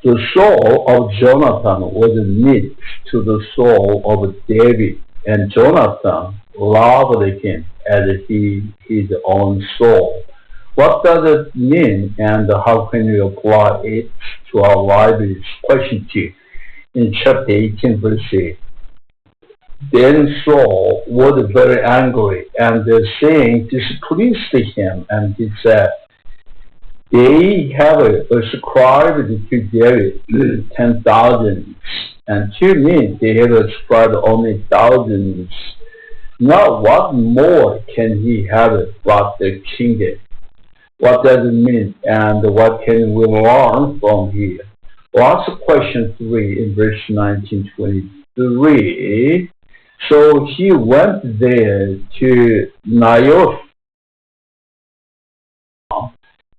The soul of Jonathan was knit to the soul of David, and Jonathan loved him as his own soul. What does it mean, and how can we apply it to our lives? Question 2. In chapter 18, verse 8. Then Saul was very angry, and the saying displeased him, and he said, they have ascribed to David 10,000, and to me they have ascribed only thousands. Now what more can he have but the kingdom? What does it mean, and what can we learn from here? Well, answer question 3 in verse 19-23. So he went there to Naioth.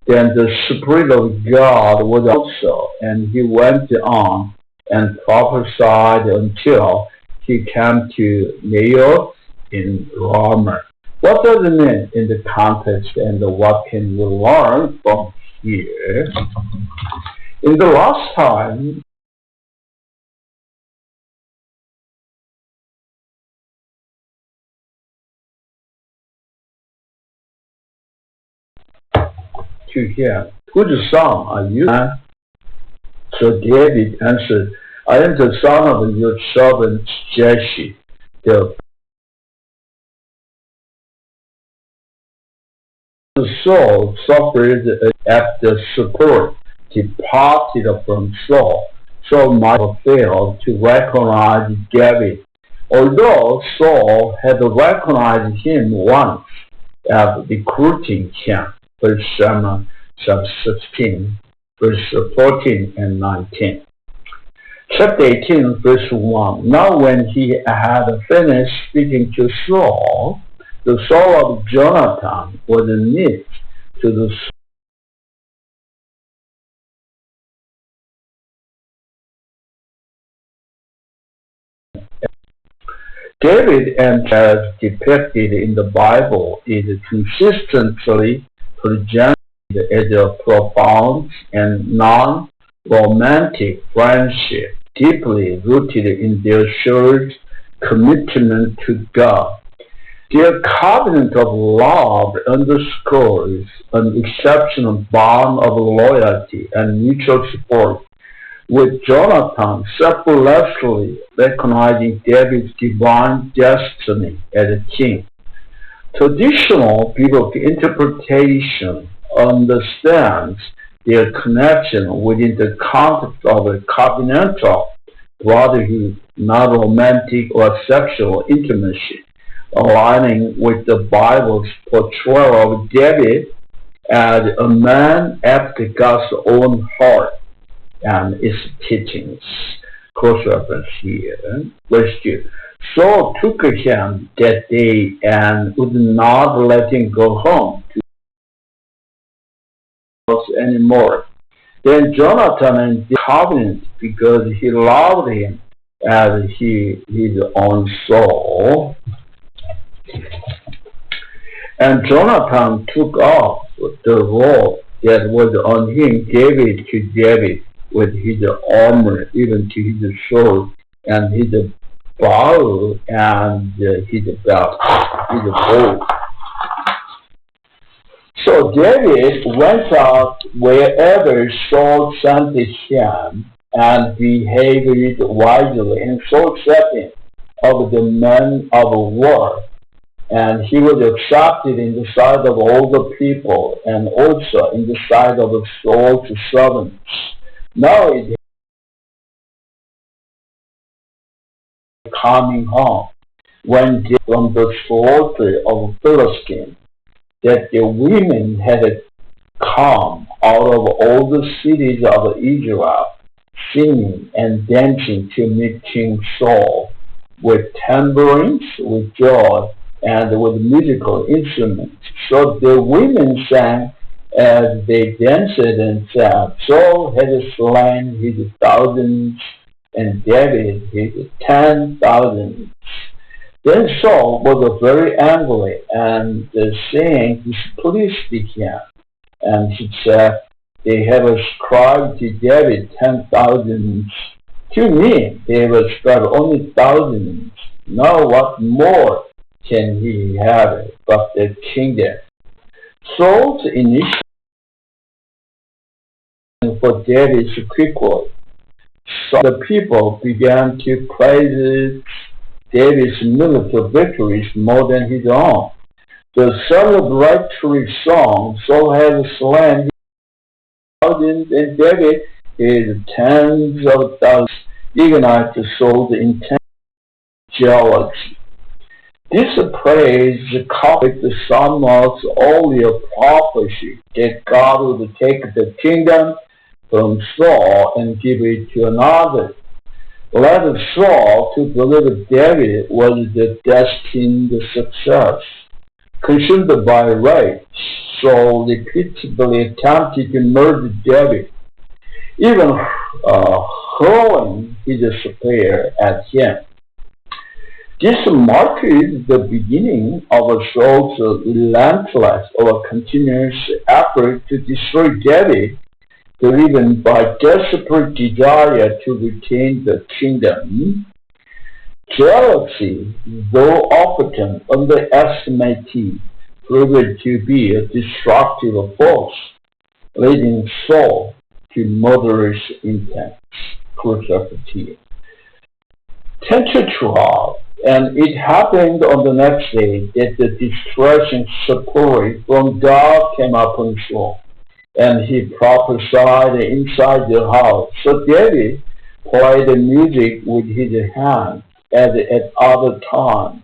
Then the Spirit of God was also, and he went on and prophesied until he came to Naioth in Ramah. What does it mean in the context, and what can we learn from here? In the last time, to him, whose son are you? So David answered, I am the son of your servant Jesse. The Saul suffered after support departed from Saul, so might have failed to recognize David. Although Saul had recognized him once as recruiting him. Verse 7, chapter 16, verse 14 and 19. Chapter 18, verse 1. Now when he had finished speaking to Saul, the soul of Jonathan was knit to the David, and as depicted in the Bible, is consistently presented as a profound and non-romantic friendship, deeply rooted in their shared commitment to God. Their covenant of love underscores an exceptional bond of loyalty and mutual support, with Jonathan selflessly recognizing David's divine destiny as a king. Traditional biblical interpretation understands their connection within the context of a covenantal brotherhood, not romantic or sexual intimacy, aligning with the Bible's portrayal of David as a man after God's own heart and its teachings. Cross-reference here. Verse 2. Saul took him that day and would not let him go home to the house anymore. Then Jonathan and the covenant, because he loved him as his own soul. And Jonathan took off the robe that was on him, gave it to David with his armor, even to his sword, and his bow, and his belt, his bow. So David went out wherever Saul sent him, and behaved wisely, and so accepting of the men of war. And he was accepted in the sight of all the people, and also in the sight of Saul's servants. Now it is coming home, when from the slaughter of Philistines, that the women had come out of all the cities of Israel, singing and dancing to meet King Saul, with tambourines, with joy, and with musical instruments. So the women sang as they danced and said, Saul had slain his thousands, and David his 10,000. Then Saul was very angry, and the saying displeased him. And he said, they have ascribed to David 10,000. To me, they have ascribed only thousands. Now what more can he have but the kingdom? Saul's initial for David quickly. So the people began to praise David's military victories more than his own. The celebratory song, Saul has slain thousands and David is tens of thousands, ignite Saul's intense jealousy. This praise coupled with Samuel's earlier prophecy that God would take the kingdom from Saul and give it to another. Led Saul to believe David was the destined success. Consumed by rage, Saul repeatedly attempted to murder David, even hurling his spear at him. This marked the beginning of Saul's relentless or continuous effort to destroy David, driven by desperate desire to retain the kingdom. Jealousy, though often underestimated, proved to be a destructive force, leading Saul to murderous intent. Crucifixion. 10-12, and it happened on the next day that the distressing support from God came upon Saul, and he prophesied inside the house. So David played the music with his hands as at other times,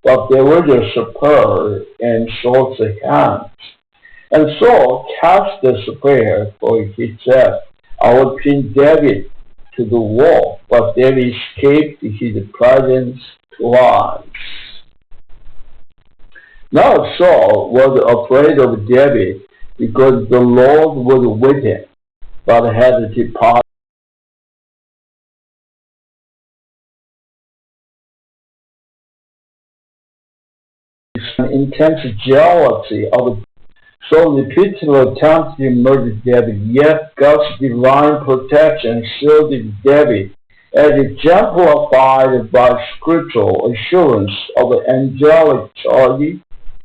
but there was a spear in Saul's hands. And Saul cast the spear, for he said, I will pin David to the wall, but David escaped his presence twice. Now Saul was afraid of David because the Lord was with him, but had departed. Intense jealousy of Saul repeatedly attempted to murder David, yet God's divine protection shielded David, as exemplified by scriptural assurance of angelic charge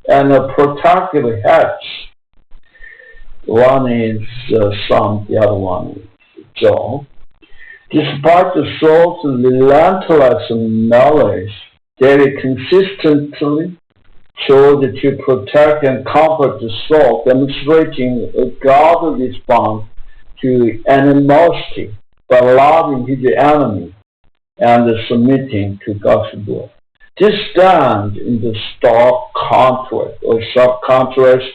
and a protective hedge. One is Psalm, the other one is Job. Despite Saul's relentless malice, David consistently chose to protect and comfort Saul, demonstrating a godly response to animosity by loving his enemy and submitting to God's will. This stands in the stark contrast or sharp contrast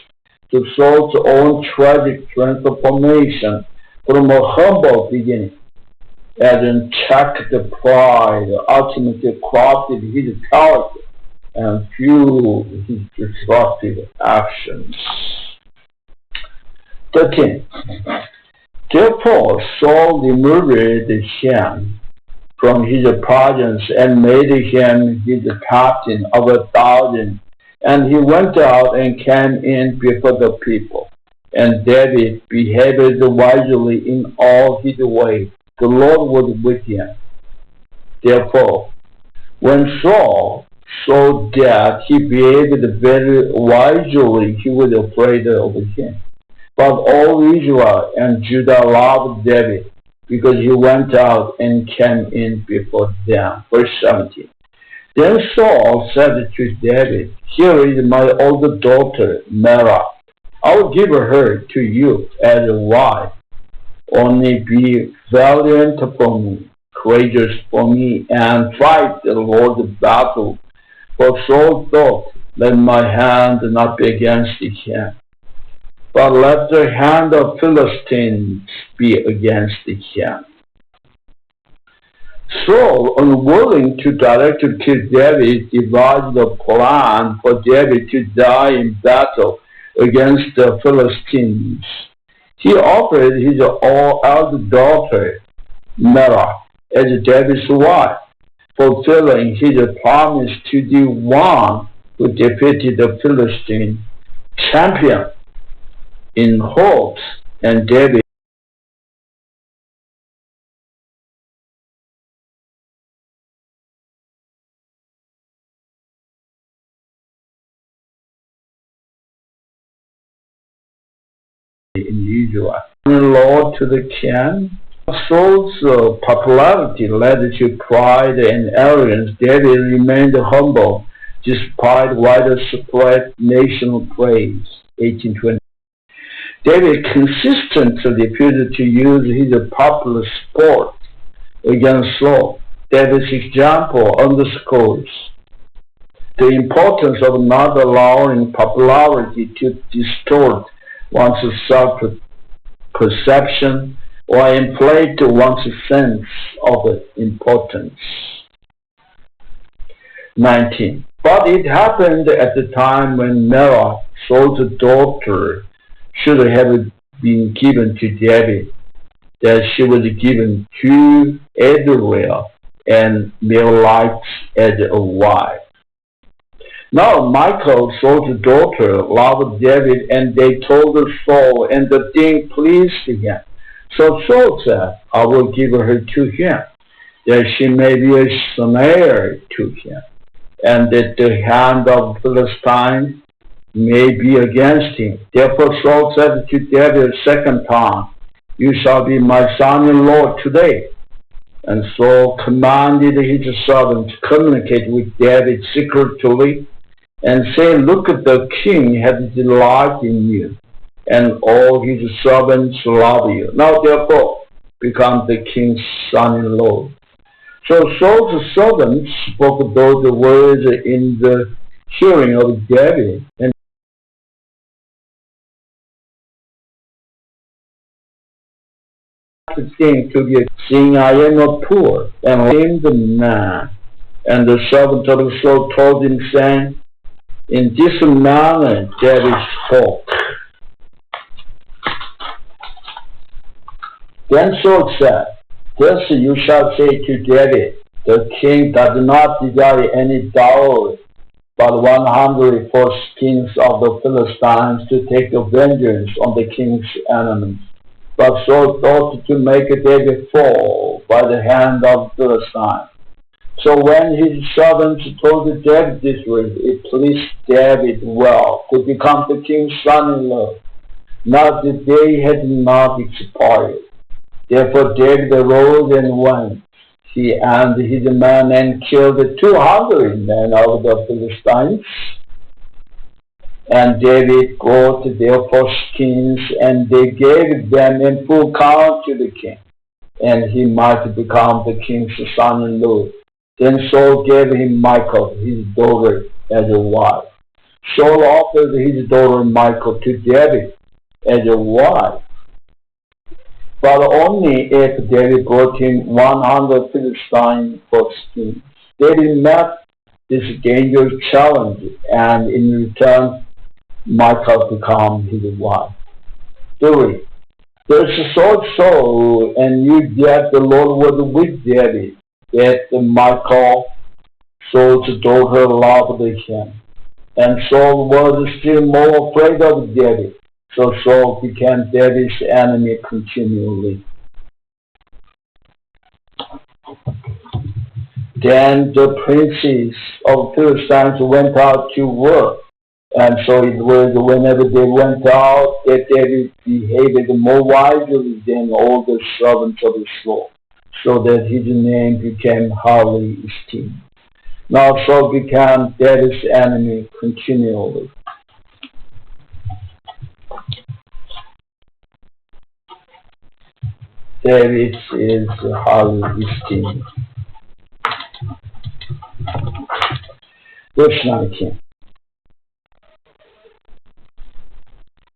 to Saul's own tragic transformation from a humble beginning, as unchecked pride ultimately corrupted his character and fueled his destructive actions. 13. Therefore Saul removed him from his presence and made him his captain of 1,000. And he went out and came in before the people. And David behaved wisely in all his ways. The Lord was with him. Therefore, when Saul saw that he behaved very wisely, he was afraid of him. But all Israel and Judah loved David, because he went out and came in before them. Verse 17. Then Saul said to David, Here is my older daughter, Merab. I will give her to you as a wife. Only be valiant for me, courageous for me, and fight the Lord's battle. For Saul thought, Let my hand not be against him, but let the hand of Philistines be against him. Saul, unwilling to directly kill David, devised a plan for David to die in battle against the Philistines. He offered his elder daughter, Merab, as David's wife, fulfilling his promise to the one who defeated the Philistine champion, in hopes And David in Israel. The Lord to the king. Saul's popularity led to pride and arrogance. David remained humble despite widespread national praise. 1820. David consistently refused to use his popular support against Saul. David's example underscores the importance of not allowing popularity to distort one's self-perception or inflate one's sense of importance. 19. But it happened at the time when Ramah, Saul's daughter, should have been given to David, that she was given to Israel and Melite as a wife. Now Michal, Saul's daughter, loved David, and they told Saul, and the thing pleased him. So Saul said, I will give her to him, that she may be a snare to him, and that the hand of the Philistines may be against him. Therefore Saul said to David a second time, You shall be my son-in-law today. And Saul commanded his servants to communicate with David secretly, and say, Look, the king has delight in you, and all his servants love you. Now therefore become the king's son-in-law. So Saul's servants spoke those words in the hearing of David, and the king to be seeing I am not poor, and named the man. And the servant of Saul told him, saying, In this manner David spoke. Then Saul said, Thus you shall say to David, The king does not desire any dowry, but 100 foreskins of the Philistines to take vengeance on the king's enemies. But Saul thought to make David fall by the hand of the Philistines. So when his servants told David this word, it pleased David well to become the king's son-in-law. Now the day had not expired. Therefore David arose and went, he and his men, and killed 200 men of the Philistines. And David brought their foreskins, and they gave them in full count to the king, and he might become the king's son-in-law. Then Saul gave him Michal, his daughter, as a wife. Saul offered his daughter Michal to David as a wife, but only if David brought him 100 Philistine foreskins. David met this dangerous challenge, and in return, Michal became his wife. 3. Thus Saul and knew that the Lord was with David, that Michal, Saul's daughter, loved him. And Saul was still more afraid of David. So Saul became David's enemy continually. Then the princes of Philistines went out to war. And so it was whenever they went out that David behaved more wisely than all the servants of Saul, so that his name became highly esteemed. Now Saul became David's enemy continually. David is highly esteemed. Verse 19.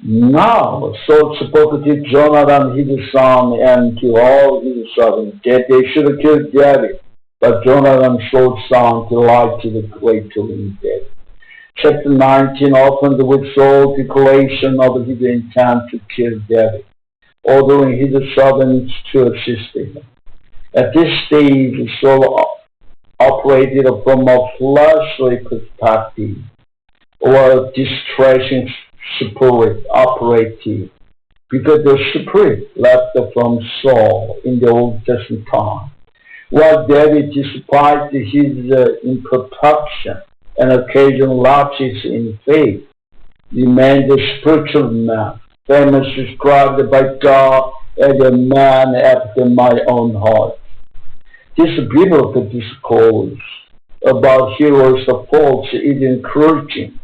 Now Saul spoke to Jonathan his son and to all his servants that they should kill David. But Jonathan, Saul's son, delighted greatly in David. Chapter 19 opened with Saul's declaration of his intent to kill David, ordering his servants to assist him. At this stage, Saul operated from a fleshly perspective, or a distressing spirit operative because the spirit left from Saul in the Old Testament time. While David, despite his imperfection and occasional lapses in faith, remained a spiritual man, famously described by God as a man after my own heart. This biblical discourse about heroes of faults is encouraging,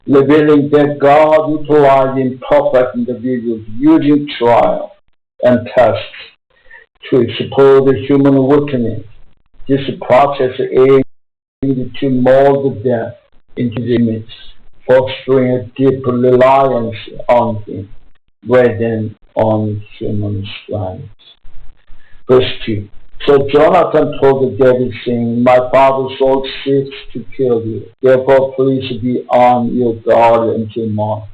revealing that God utilized imperfect individuals using trial and tests to expose the human weakness. This process aimed to mold them into His image, fostering a deep reliance on Him rather than on human strength. Verse 2. So Jonathan told David, saying, My father Saul seeks to kill you. Therefore please be on your guard until morning,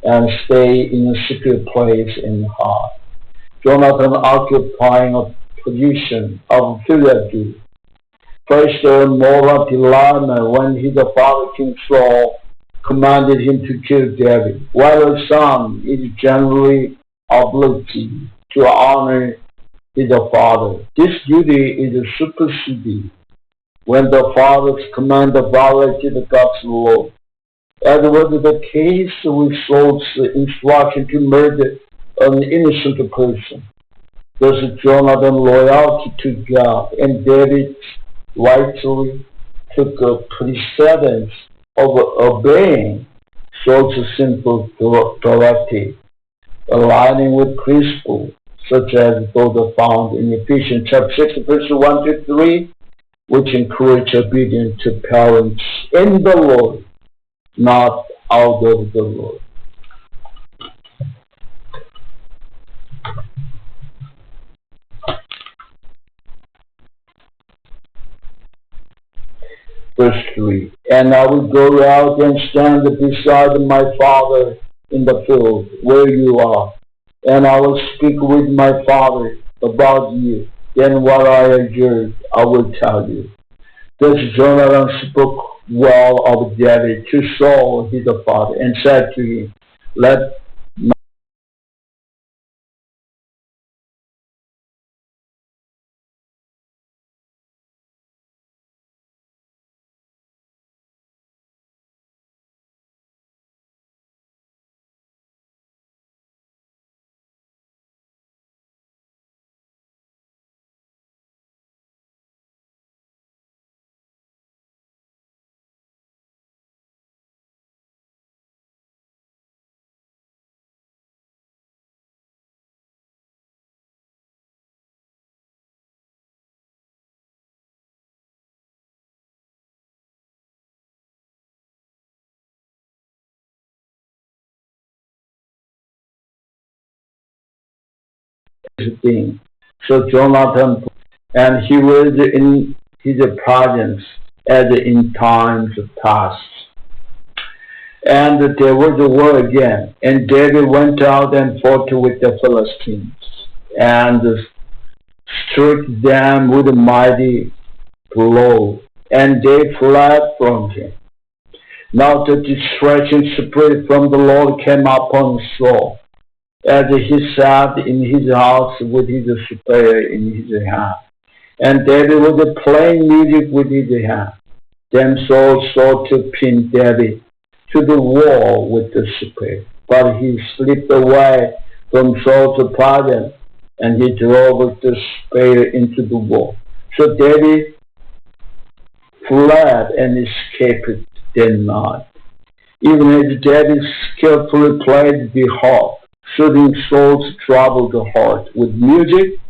and stay in a secret place in the heart. Jonathan occupying a position of Philadelphia faced a moral dilemma when his father King Saul commanded him to kill David, while a son is generally obliged to honor his father. This duty is superseded when the father's command violated God's law, as was the case with Saul's instruction to murder an innocent person. Thus Jonathan's loyalty to God and David's rightly took a precedence over obeying Saul's simple directive, aligning with principles such as those found in Ephesians chapter 6, verse 1 to 3, which encourage obedience to parents in the Lord, not out of the Lord. Verse 3, And I will go out and stand beside my father in the field where you are, and I will speak with my father about you. Then what I heard I will tell you. Thus Jonathan spoke well of David to Saul his father, and said to him, Let thing. So Jonathan, and he was in his presence as in times past. And there was a war again, and David went out and fought with the Philistines, and struck them with a mighty blow, and they fled from him. Now the distressing spirit from the Lord came upon Saul, as he sat in his house with his spear in his hand. And David was playing music with his hand. Then Saul sought to pin David to the wall with the spear, but he slipped away from Saul's presence, and he drove the spear into the wall. So David fled and escaped that night. Even as David skillfully played the harp, soothing Saul's troubled heart with music,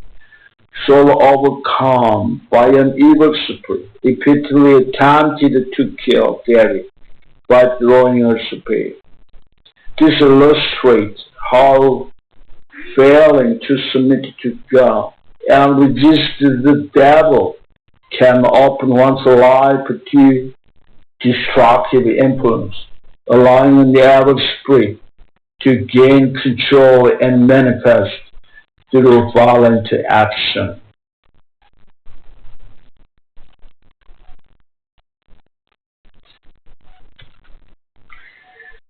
Saul, overcome by an evil spirit, repeatedly attempted to kill David by throwing a spear. This illustrates how failing to submit to God and resist the devil can open one's life to destructive influence, allowing the evil spirit to gain control and manifest through violent action.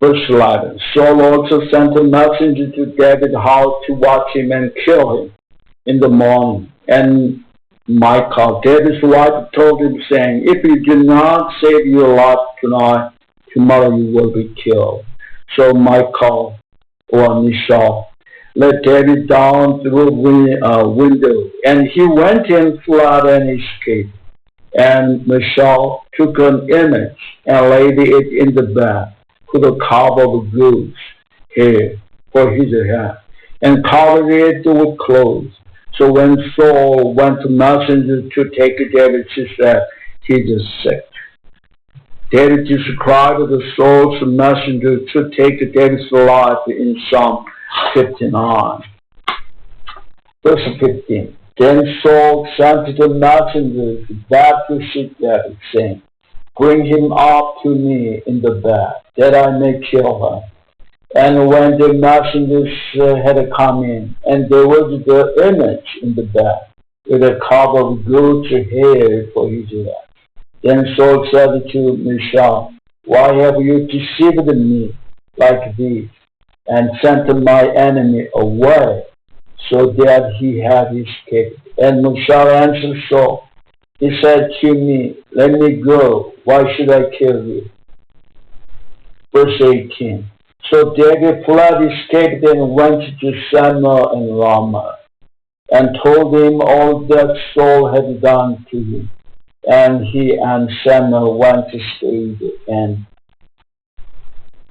Verse 11. Saul also sent a messenger to David's house to watch him and kill him in the morning. And Michal, David's wife, told him, saying, if you do not save your life tonight, tomorrow you will be killed. So Michal, or Michal, let David down through a window, and he went in, fled, and escaped. And Michal took an image and laid it in the bed, put a cover of goose hair for his head, and covered it with clothes. So when Saul went to messenger to take David, she said, he is sick. David described the Saul's messenger to take David's life in Psalm 59. Verse 15. Then Saul sent the messengers back to seek David, saying, bring him up to me in the bed, that I may kill him. And when the messengers had come in, and there was the image in the bed, with a cover of goat's hair for his head. Then Saul said to Michal, why have you deceived me like this, and sent my enemy away, so that he had escaped? And Michal answered Saul, he said to me, let me go, why should I kill you? Verse 18. So David fled, escaped, and went to Samuel in Ramah, and told him all that Saul had done to him. And he and Samuel went to stay in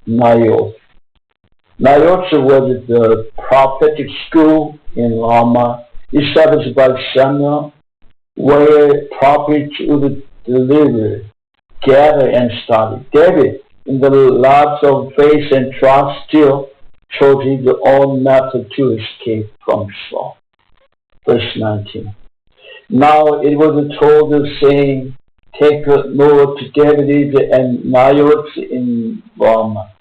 Naioth. Naioth was the prophetic school in Ramah, established by Samuel, where prophets would deliver, gather, and study. David, in the lapse of faith and trust, still chose his own method to escape from Saul. Verse 19. Now it was told, saying, take Lord to David and Naioth in Ramah.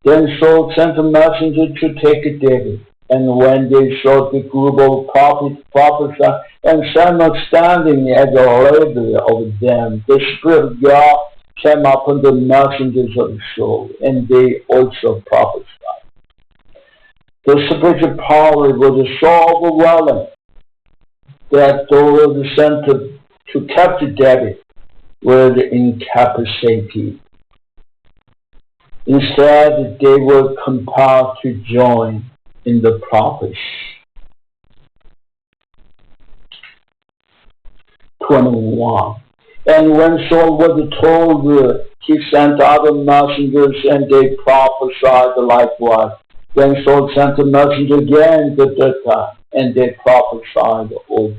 Then Saul sent a messenger to take David. And when they saw the group of prophets prophesy, and Samuel standing at the level of them, the Spirit of God came upon the messengers of Saul, and they also prophesied. The spiritual power was so overwhelming that those sent to capture David were incapacitated. Instead, they were compelled to join in the prophecy. 21. And when Saul was told, he sent other messengers, and they prophesied likewise. Then Saul sent a messenger again the third time, and they prophesied also.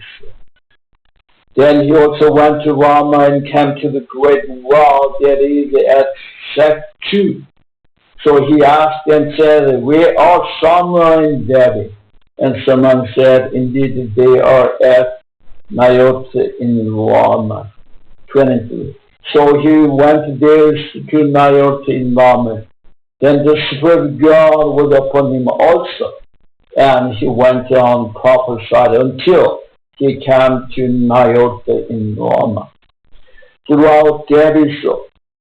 Then he also went to Ramah and came to the great well that is at Shechem. So he asked and said, where are Samuel and David? And someone said, indeed they are at Naioth in Ramah. 23. So he went there to Naioth in Ramah. Then the Spirit of God was upon him also, and he went on prophesied until he came to Naioth in Ramah. Throughout David's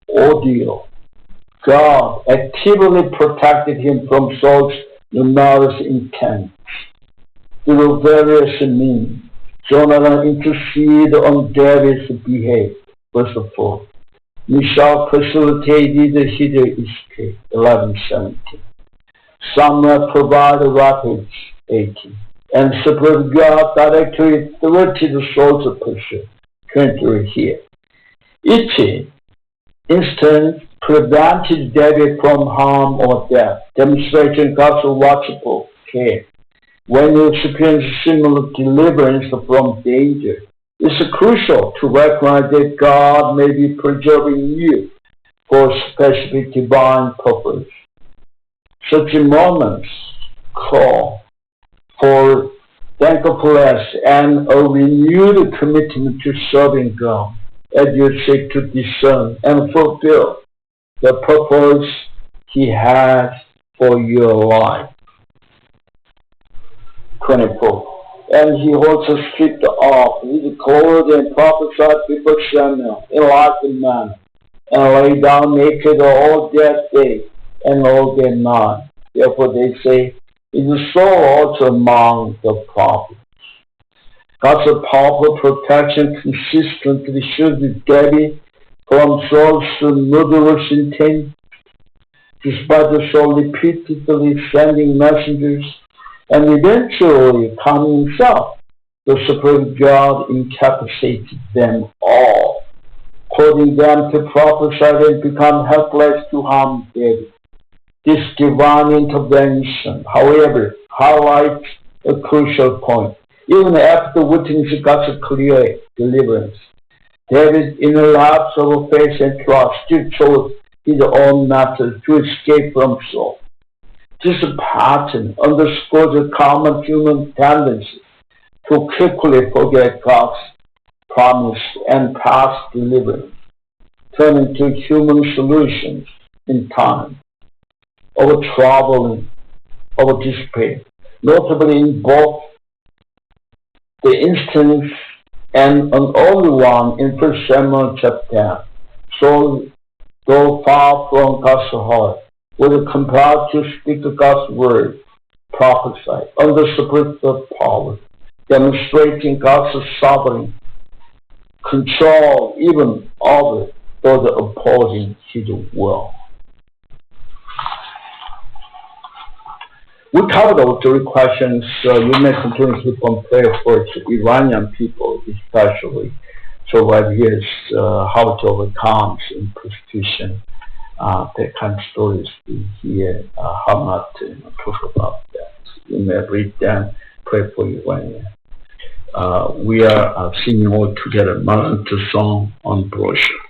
ordeal, God actively protected him from Saul's numerous intents. Through various means, Jonathan interceded on David's behalf. Verse 4. Michal facilitated his escape. 11:17. Samuel provided refuge. 18. And Spirit of God directed the Saul's pursuit. 23 here. Each instance prevented David from harm or death, demonstrating God's watchful care. When you experience similar deliverance from danger, it's crucial to recognize that God may be preserving you for a specific divine purpose. Such moments call for thankfulness and a renewed commitment to serving God as you seek to discern and fulfill the purpose He has for your life. 24. And he also stripped off his clothes and prophesied before Samuel in like manner, and lay down naked all that day. and all their none. Therefore they say, it is so also among the prophets. God's powerful protection consistently shielded David from Saul's murderous intent, despite the Saul repeatedly sending messengers and eventually coming himself. The supreme God incapacitated them all, causing them to prophesy and become helpless to harm David. This divine intervention, however, highlights a crucial point. Even after witnessing God's clear deliverance, David, in a lapse of faith and trust, still chose his own method to escape from Saul. This pattern underscores a common human tendency to quickly forget God's promise and past deliverance, turning to human solutions in time of trouble, of despair. Notably in both the instance and an early one in 1 Samuel chapter 10, Saul, though far from God's heart, was compelled to speak God's word, prophesy, under spiritual power, demonstrating God's sovereign control even over those opposing his will. We covered those three questions. You may continue to compare for Iranian people, especially. So right here is how to overcome in persecution. That kind of stories we hear. How not to talk about that. You may read them, pray for Iranian. We are singing all together, Maranatha song on brochure.